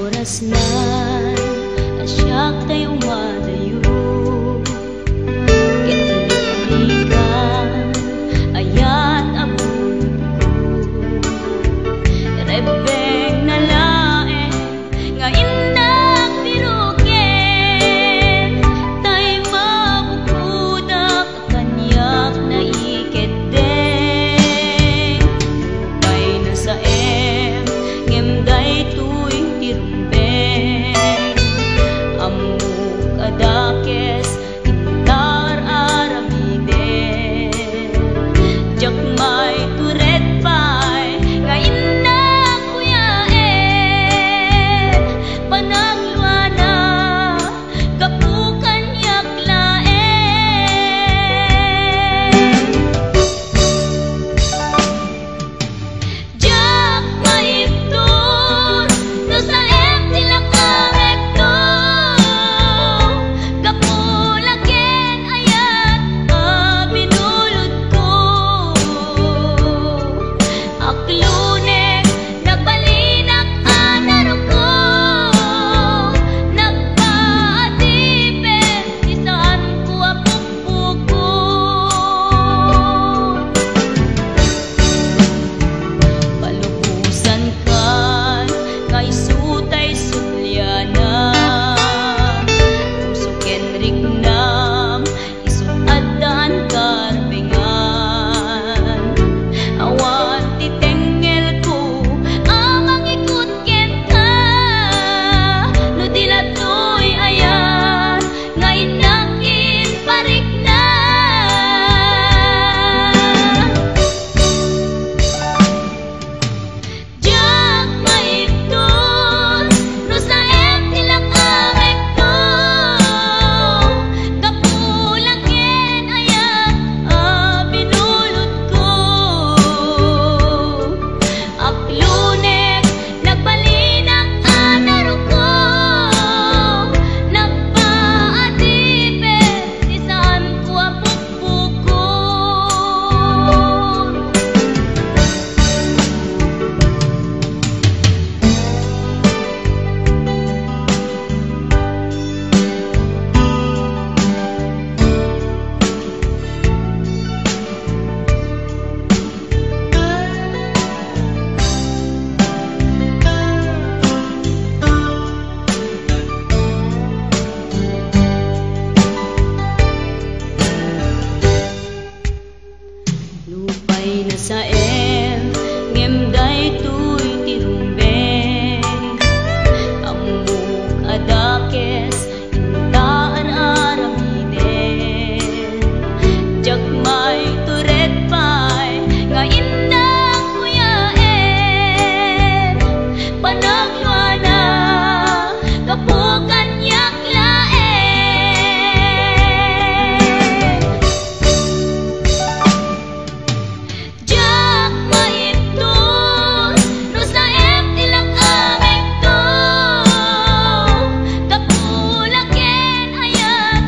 oras na asyak tayo madayo. Ketalikan ayat abun ko rebeng na lae nga indak biruken tay mabukudak kanyak na iketeng bay na sa ngemday tuing tirumbeng amuk adakes intar aramide jakmay turet pay nga indak kuyaen panangluana kapukan yaklaen jakmay tur no sa tilak amekto kapulaken ayat binulod ko aklunek nagbalinak anaro ko nagpaatipin isaan ko apukpukon palubusan kan kay sutay sulyana usuken rignam isut adan karbengan awan titengel ko amang ikut kenta no dilatoy ayan nga inakin parik na jak maiton no sa tilak amekto kapulaken ayat binulod ko aklunek nagbalinak anaro ko nagpaatipin isaan ko apukpukon lupay na sa ngemday tuy tirumbeng amuk adakes intaan aramiden jakmay turet pay nga indak kuyaen panagluana kapukan yaklaen jak maitur no sa tilak amekto kapulaken ayat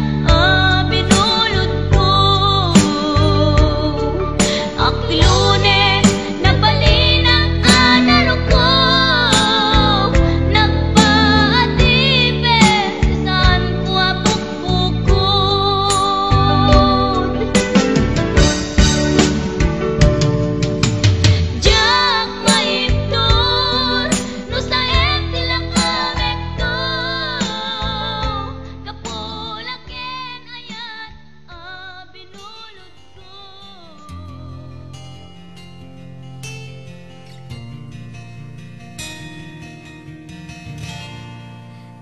binulod ko aklunek nagbalinak anaro ko nagpaatipin isaan ko apukpukon jak maitur no sa tilak amekto kapulaken ayat binulod ko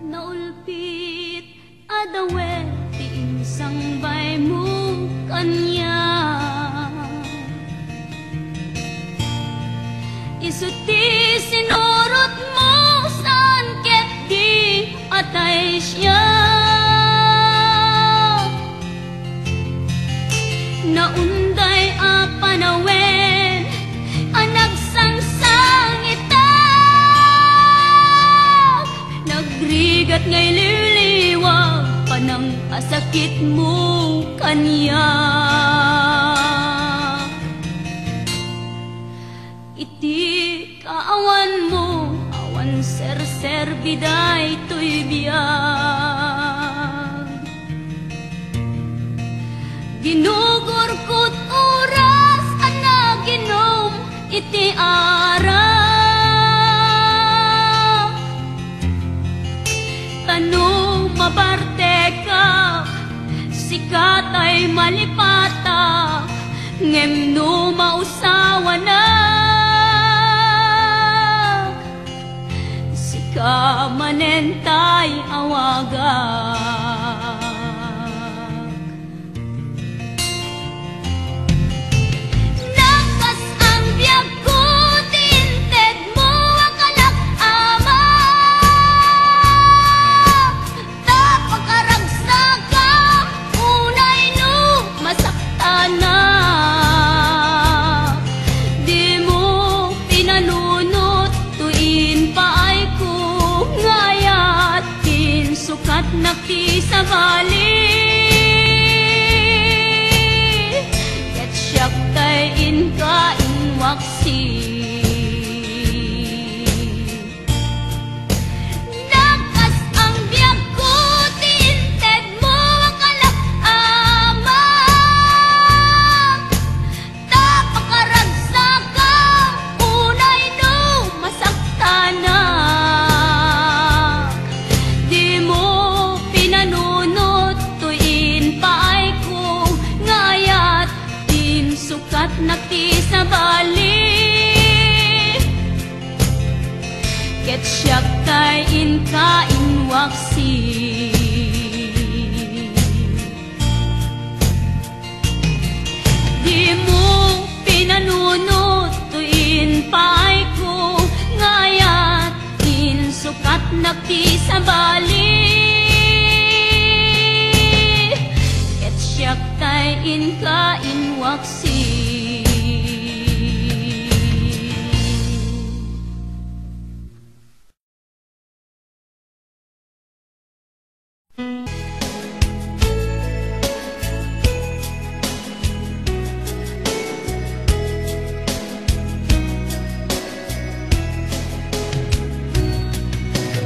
naulpit adawe ti insang bay mo kanya isuti sinurot mo saan ket di atay siya naunday a panawen anagsangsang itak nagrigat ngay liliwag panang asakit mo kanya iti kaawan mo awan serse serbiday to'y biyag. Ginugurkot oras ana ginom iti ara. Tanong mabarte ka, sikat ay malipata, ngem no mausawa na. Sika manentay awagak. Nakas ang biyag ko, tinted mo akalak ama. Tapakaragsak ka, unay no masakta na. Di mo pinanunot, tuin pa ay ko ngayat, sukat nakisabali. Ket siyak tay inka inwaksi. Nakas ang biyag ko, tinted mo akalak ama. Tapakaragsak ka, unay no masakta na. Di mo pinanunot, tuin pa ay ko ngayat, din sukat nakisabali. Ket siyak tay inka inwaksi. Di mo pinanunot, tuin pa ay ko ngayat, din sukat nakisabali. Ket siyak tay inka inwaksi.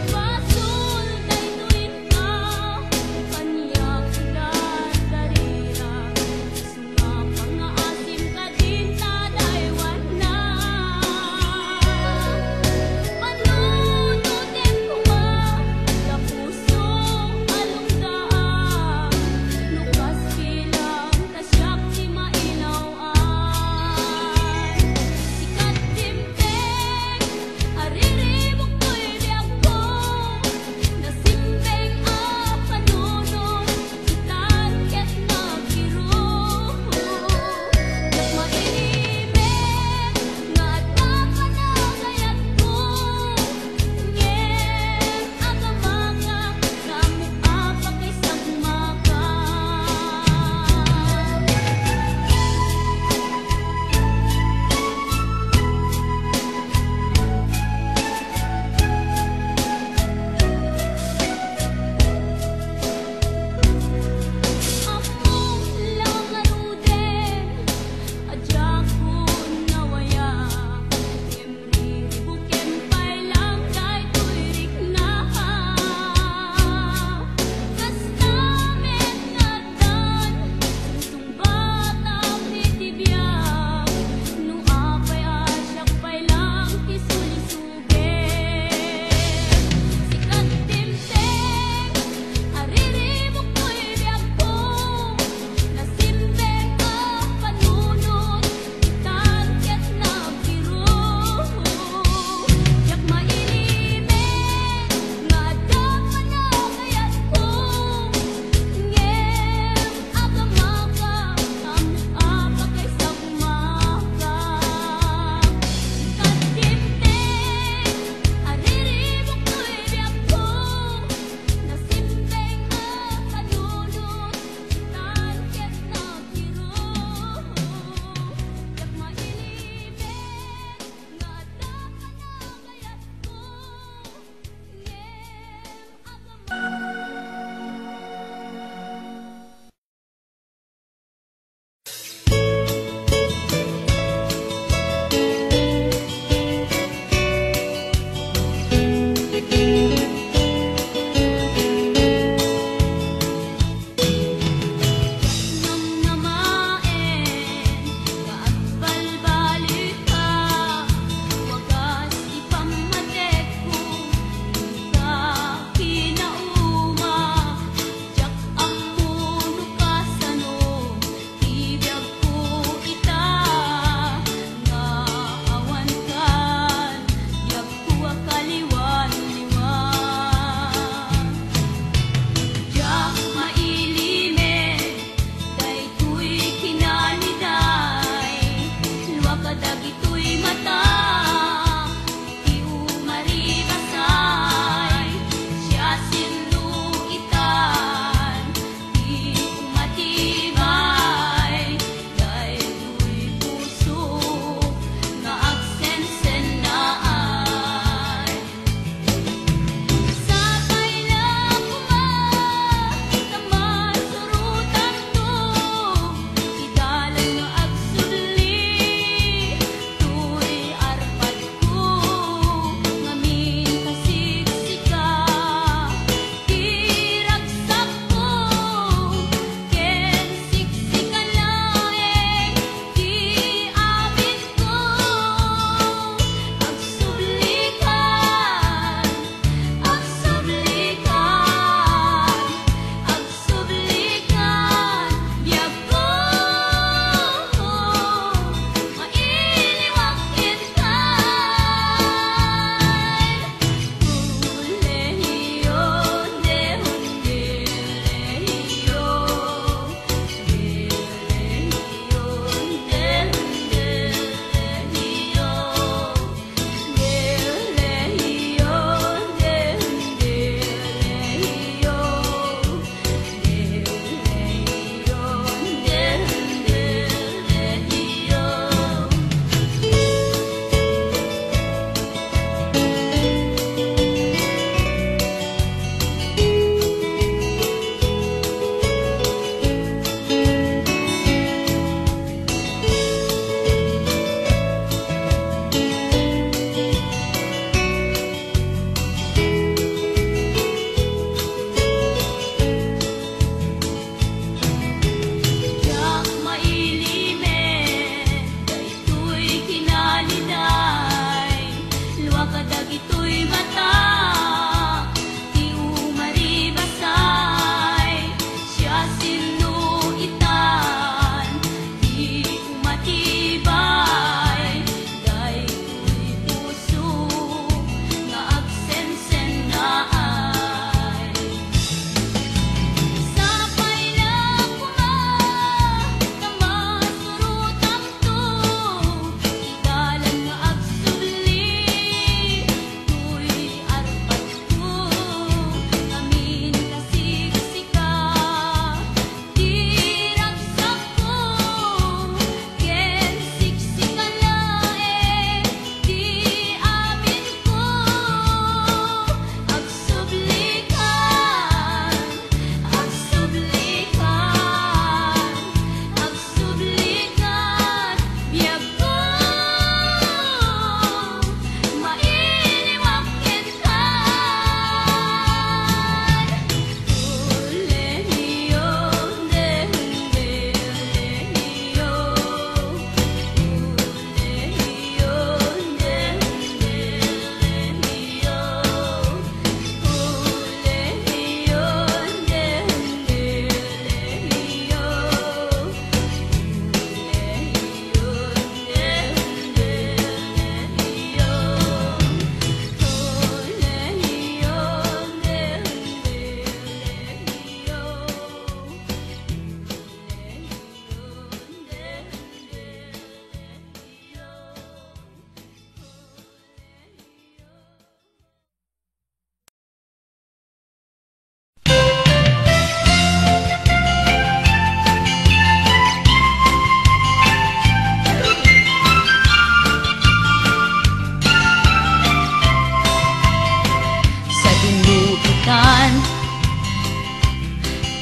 Pasul daytoy ka, kanya kulan darira, nga pangaas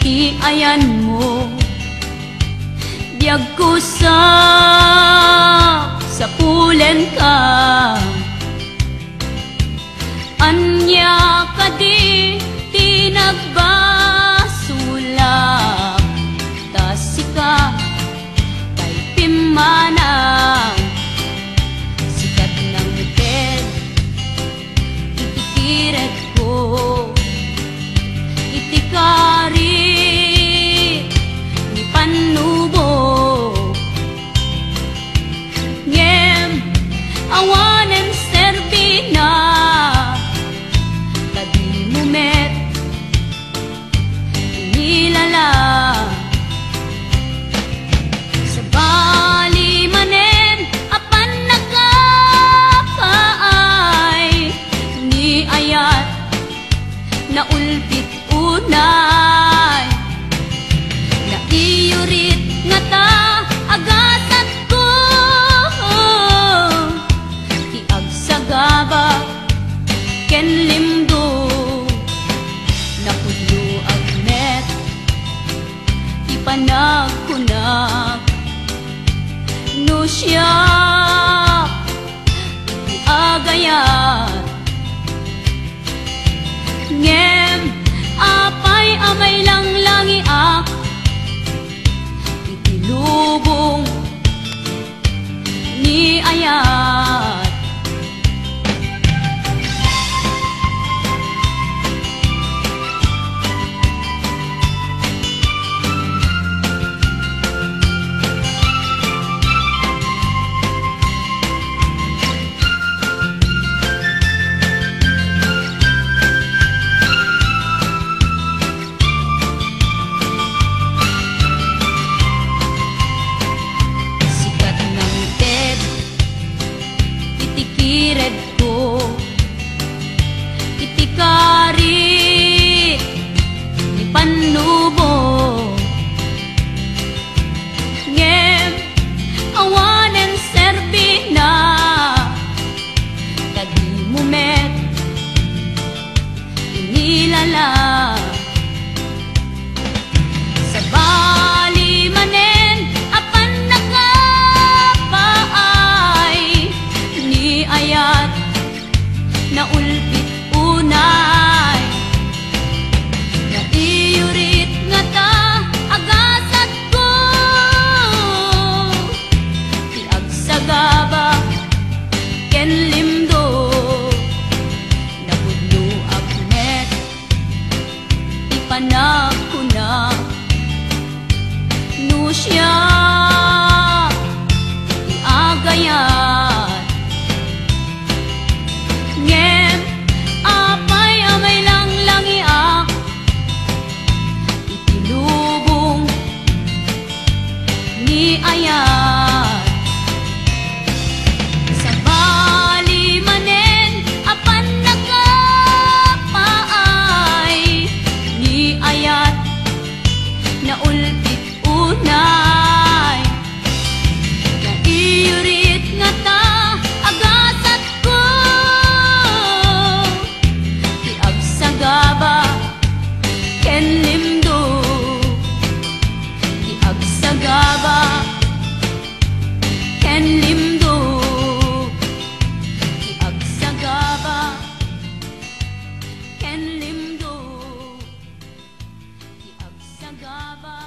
ti ayan mo biyag ko sa pulen ka anya ka di nagbasulak tasika kay pimanang sikat ng ted itikiret ko itikari ni panubo ngem awanem serbina tadi mumet inilala sa bali manen apan nagkapaay ni ayat na ulpit unay na iyurit nga ta agasat ko tiagsagaba ken limdo na pudlo agnet ipanagkunak no siya tiagayat ngem apay amay lang langiak itilubong ni ayat itikired ko itikari ni panubo ngem awanen serbina tagi mumet inilala sa bali manen apan nakapaay ni ayat na ulpit unay na iyurit nga ta agasat ko tiagsagaba ken limdo na budlo agnet ipanagkunak no siya tiagayat ngem apay amay lang langiak itilubong ni ayat sa bali manen apan nakapaay ni ayat na ulpit unay na iyurit nga ta agasat ko tiagsagaba ken limdo tiagsagaba ken limdo tiagsagaba ken limdo tiagsagaba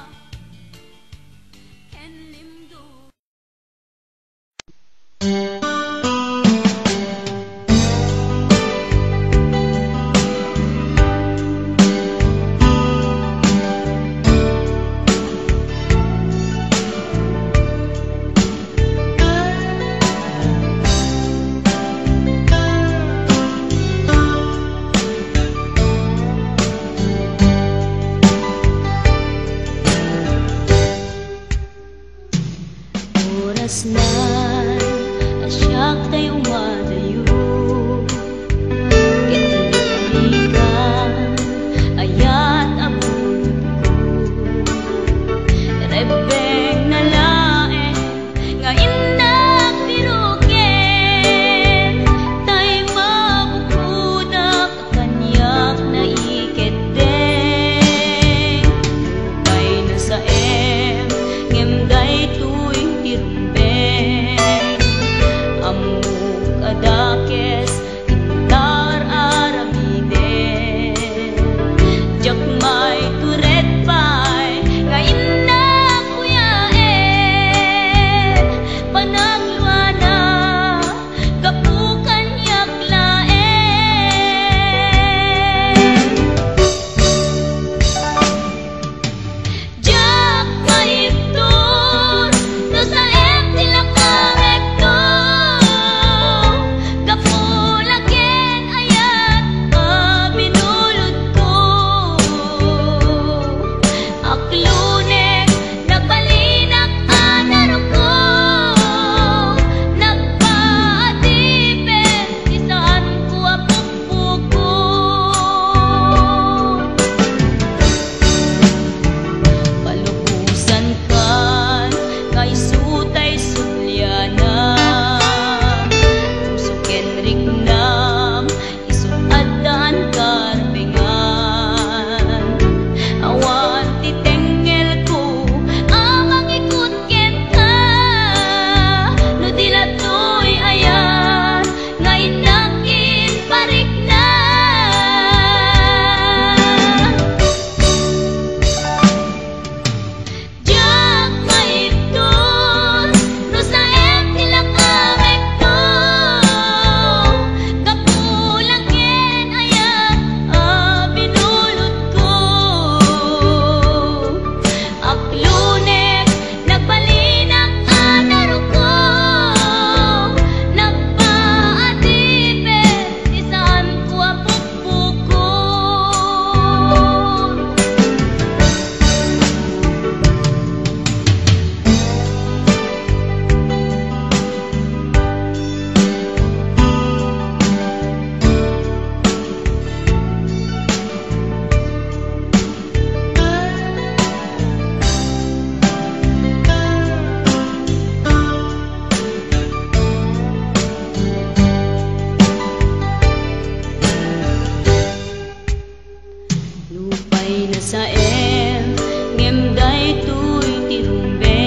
ken limdo. sa em ngem day tuy tirumbe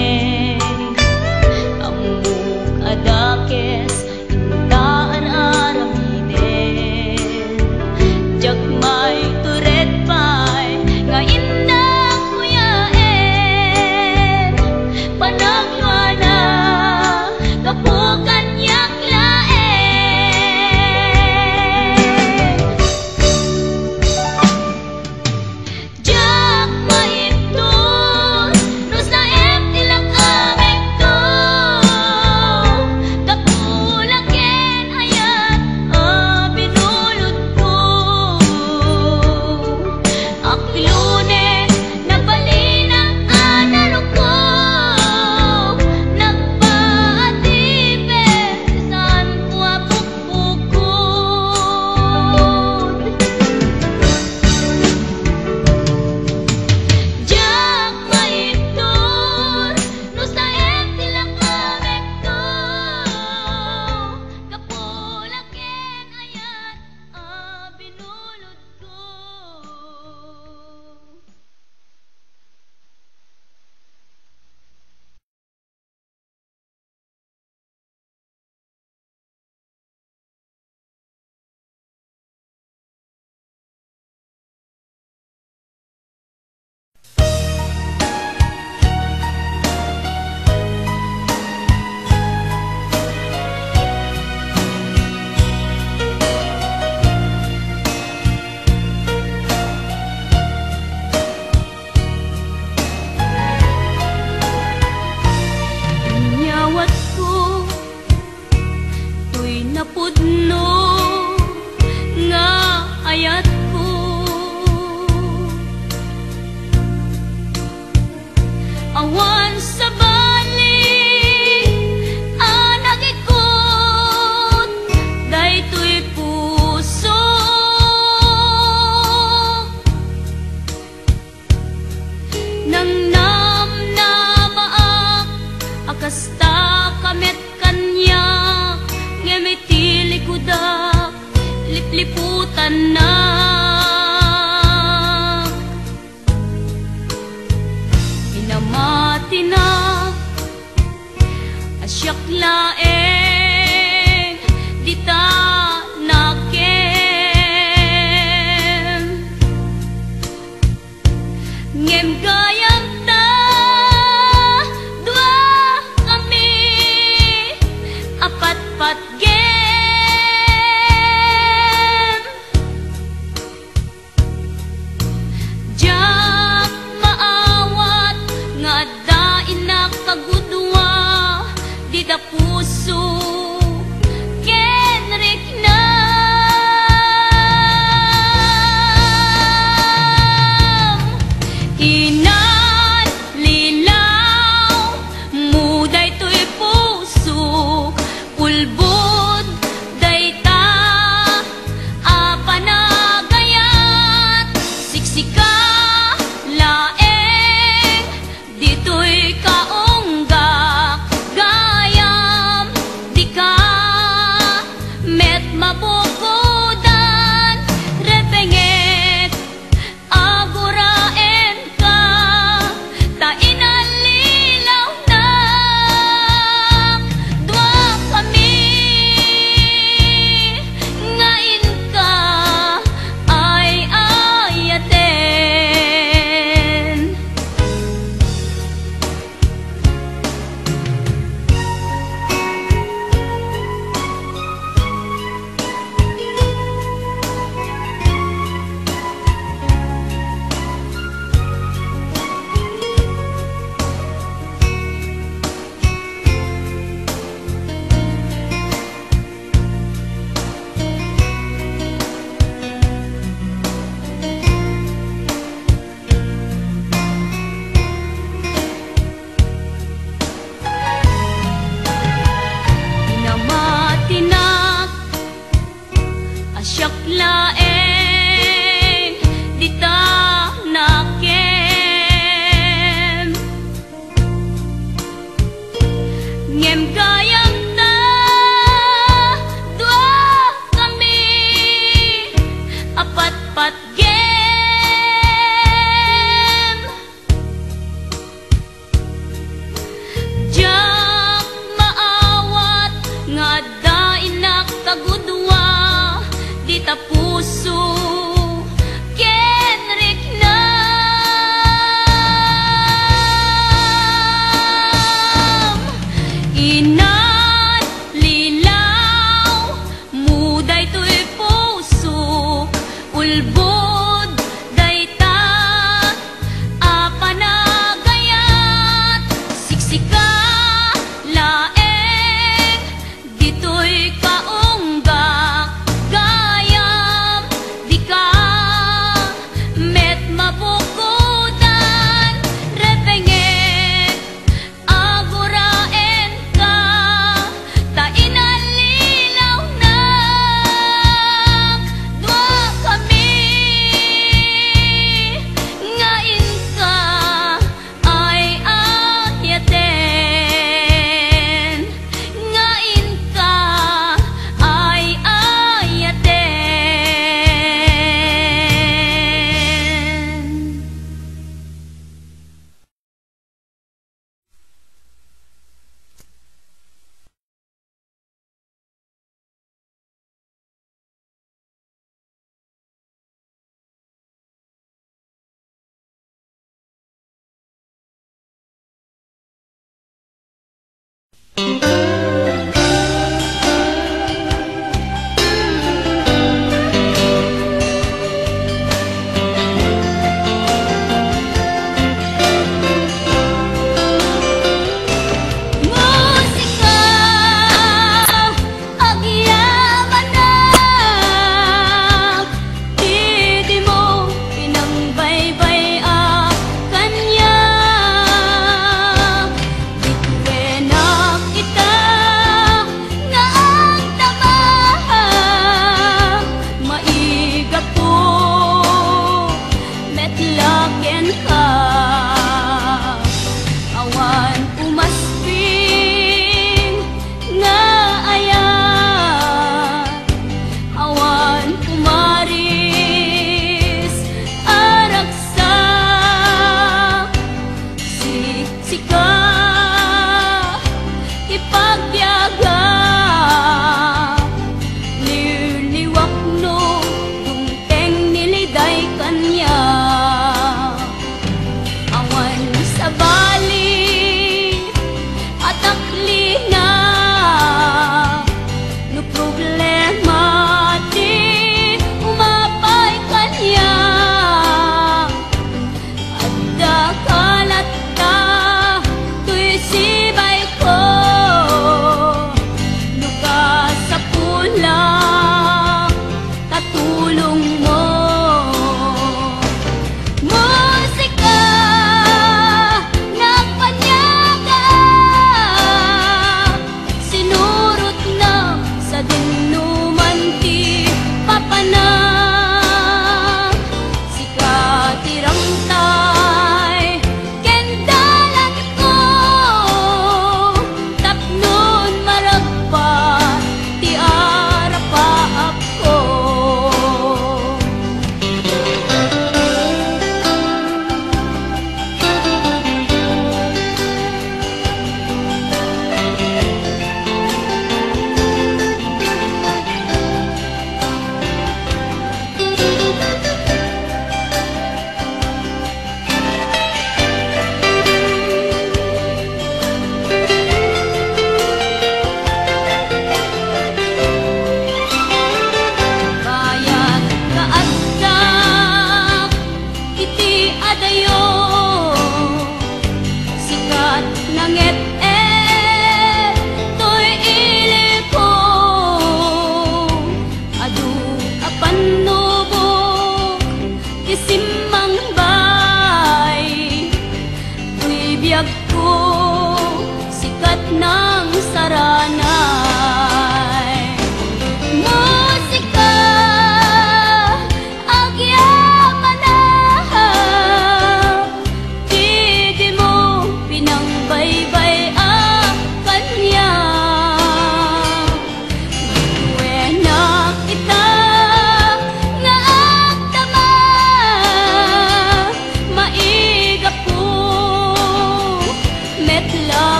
amuk adakes intaan aramide jak may turet pay nga indak kuyaen panagwana kapukan yak laen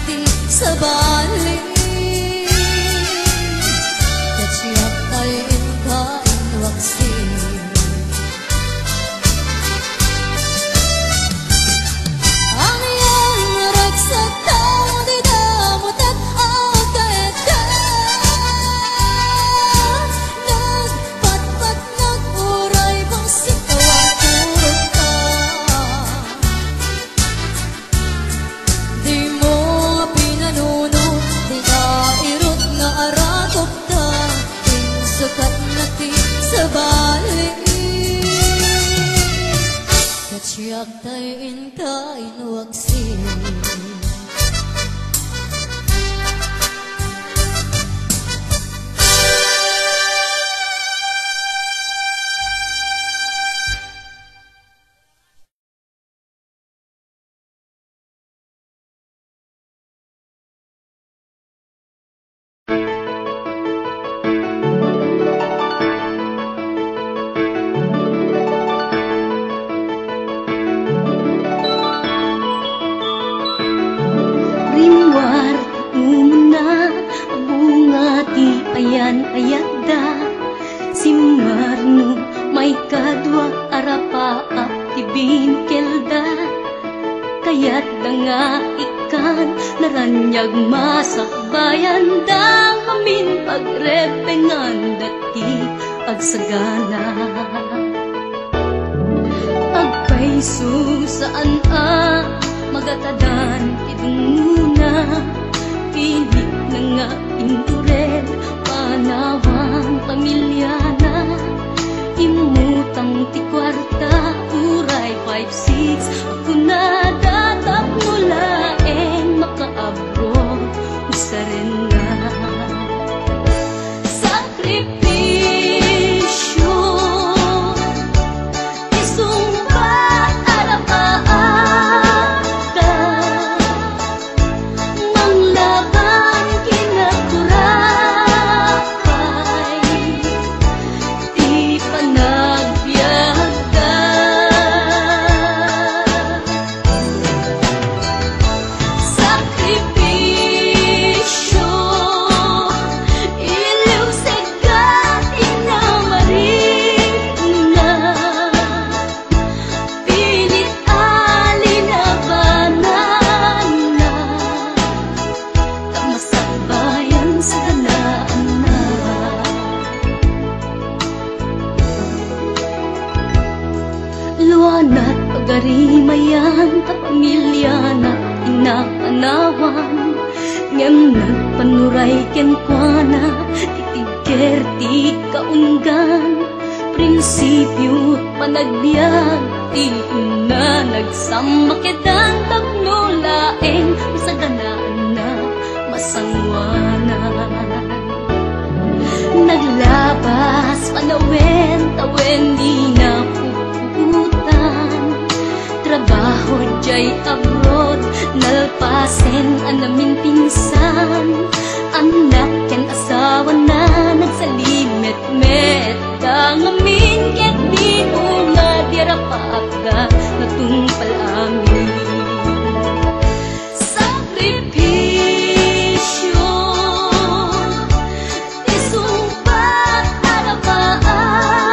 ti sa bali. Katsiyak ay inkain waksin. Ang iyang ragsak tao di damot at agad ka. Nagpatpat nag-uray bang sitaw turot ka. Di mo pinanuno, di nairot nga arakop ta. Sukat na ti sa bali. Katsiyak tayo inkain waksin. Rimwar umuna bunga ti ayan ayada simmarno may kadwa arapaap ti binkelda kayat nga ikan naranyag masakbayan da mamin pagrepengan dati agsagana agpaiso saan magatadan idunguna pilit na nga indurel panawang pamilyana imutang ti kwarta uray 5-6 ako na datap mulaeng makaabro usa rin nga sakripisyo isumbat arapaan manglaban kinaturapay di panagbiagda sakripisyo iliw segat inamarina pilit alinabanan na kamasakbayan sa galaan na luwanat pagarimayan kapamilya na inapanawan ngem nagpanuray kenkwana titigker ti kaunggan prinsipyo panagbiag ti na nagsamakedan tagnulaeng sa ganaan na masangwanan naglabas panawen tawen di na puputan trabaho jay abroad nalpasen anamin pinsan anak ken asawa na nagsalimet-met dangamin ket di nga dirapagda natungpal amin sakripisyo isumpat arapaagda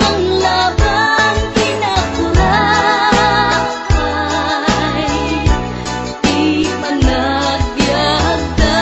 manglaban kinakurapay di panagbiagda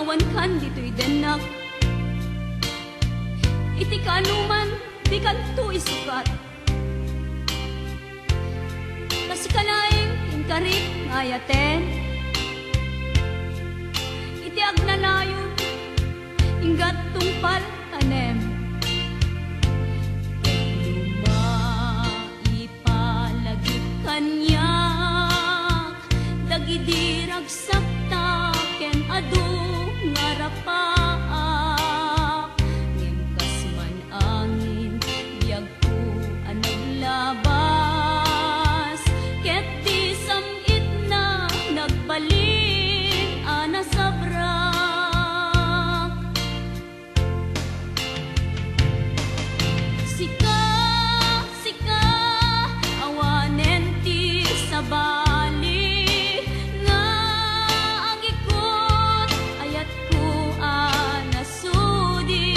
awan kan dito'y denak. Iti kanuman, di kan to isukat. Kasi kalaing inkarit ngayaten. Iti agnalayon, ingat tungpal tanem. Ipalagip kanyak, dagidirag saktaken adu ngarapaak. Ngimkas man angin, biyag ko anaglabas. Ket di samit na nagbalin ana sabrak. Sika, sika, awanen ti sabali nga agikot ayat ko anasudi.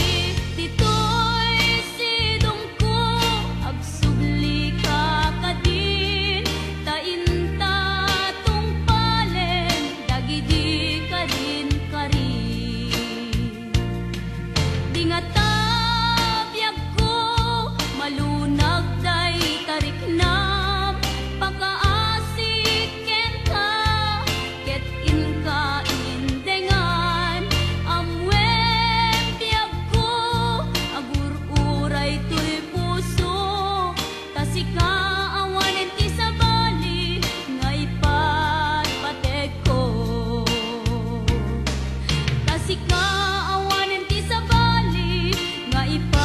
Dito'y sidong ko agsubli ka kadin. Tainta tungpalen dagidi ka rin karin. Di nga tabiyag ko malunag day tariknam. Pakaasiken ka ket inka indengan. Amwen biyag ko agur-uray to'y puso. Tasika awanen ti sabali nga ipatpateg ko. Tasika awanen ti sabali nga ipatpateg